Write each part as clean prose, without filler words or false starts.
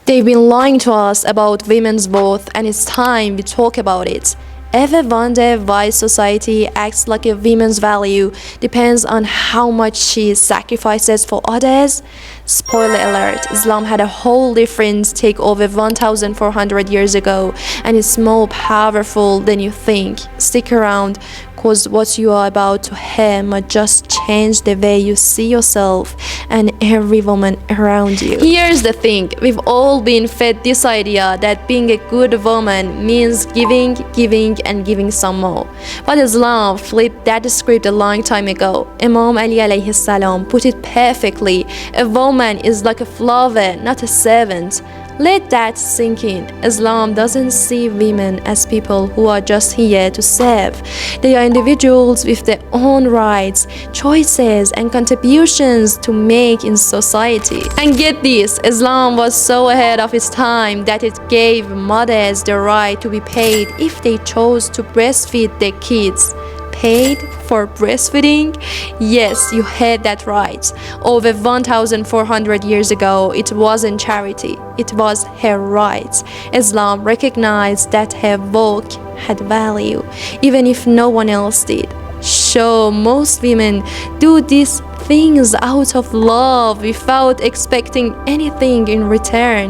They've been lying to us about women's worth, and it's time we talk about it. Ever wonder why society acts like a woman's value depends on how much she sacrifices for others? Spoiler alert, Islam had a whole different take over 1400 years ago, and it's more powerful than you think. Stick around, cause what you are about to hear might just change the way you see yourself and every woman around you. Here's the thing, we've all been fed this idea that being a good woman means giving, and giving some more. But Islam flipped that script a long time ago. Imam Ali alayhi salam put it perfectly. A woman is like a flower, not a servant. Let that sink in. Islam doesn't see women as people who are just here to serve. They are individuals with their own rights, choices, and contributions to make in society. And get this, Islam was so ahead of its time that it gave mothers the right to be paid if they chose to breastfeed their kids. Paid for breastfeeding? Yes, you heard that right. Over 1400 years ago, it wasn't charity, it was her right. Islam recognized that her work had value, even if no one else did. Sure, most women do these things out of love without expecting anything in return.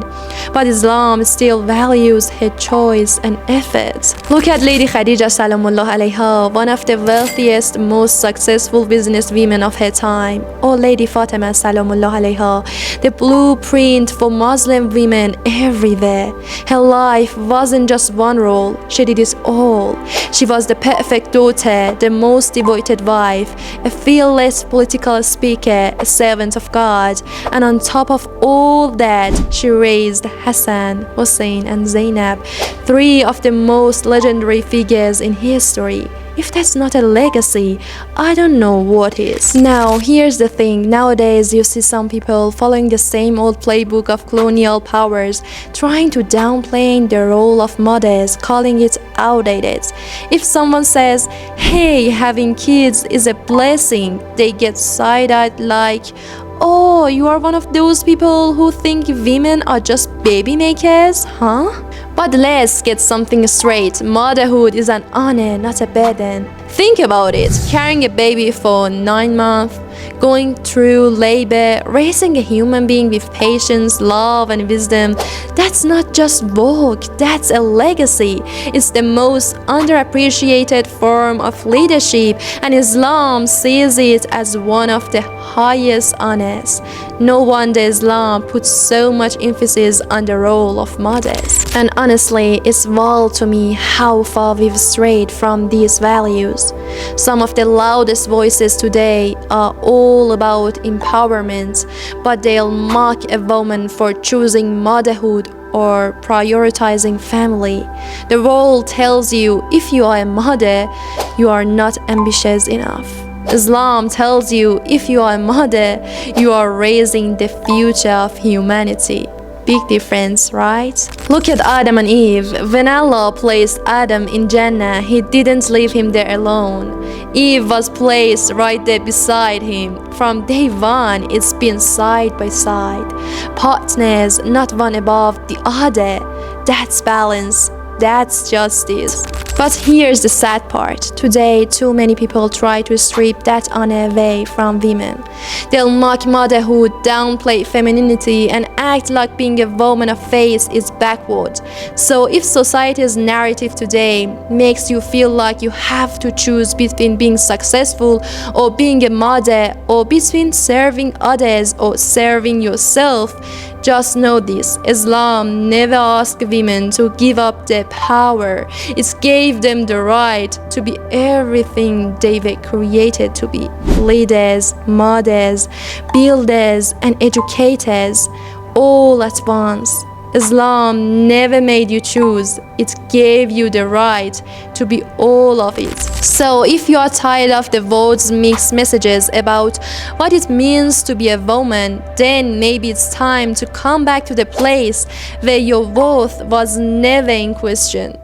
But Islam still values her choice and effort. Look at Lady Khadijah salamullah alayha, one of the wealthiest, most successful business women of her time. Or Lady Fatima salamullah alayha, the blueprint for Muslim women everywhere. Her life wasn't just one role, she did it all. She was the perfect daughter, the most devoted wife, a fearless political speaker, a servant of God, and on top of all that, she raised Hassan, Hussein, and Zainab, three of the most legendary figures in history. If that's not a legacy, I don't know what is. Now, here's the thing. Nowadays, you see some people following the same old playbook of colonial powers, trying to downplay the role of mothers, calling it outdated. If someone says, hey, having kids is a blessing, they get side-eyed like, oh, you are one of those people who think women are just baby makers, huh? But let's get something straight. Motherhood is an honor, not a burden. Think about it. Carrying a baby for 9 months, going through labor, raising a human being with patience, love, and wisdom, that's not just work, that's a legacy. It's the most underappreciated form of leadership, and Islam sees it as one of the highest honors. No wonder Islam puts so much emphasis on the role of mothers. And honestly, it's wild to me how far we've strayed from these values. Some of the loudest voices today are all about empowerment, but they'll mock a woman for choosing motherhood or prioritizing family. The world tells you if you are a mother, you are not ambitious enough. Islam tells you if you are a mother, you are raising the future of humanity. Big difference, right? Look at Adam and Eve. When Allah placed Adam in Jannah, He didn't leave him there alone. Eve was placed right there beside him. From day one, it's been side by side. Partners, not one above the other. That's balance. That's justice. But here's the sad part. Today, too many people try to strip that honor away from women. They'll mock motherhood, downplay femininity, and act like being a woman of faith is backward. So if society's narrative today makes you feel like you have to choose between being successful or being a mother, or between serving others or serving yourself, just know this, Islam never asked women to give up their power. It gave them the right to be everything they were created to be. Leaders, mothers, builders, and educators, all at once. Islam never made you choose. It gave you the right to be all of it. So if you are tired of the world's mixed messages about what it means to be a woman, then maybe it's time to come back to the place where your worth was never in question.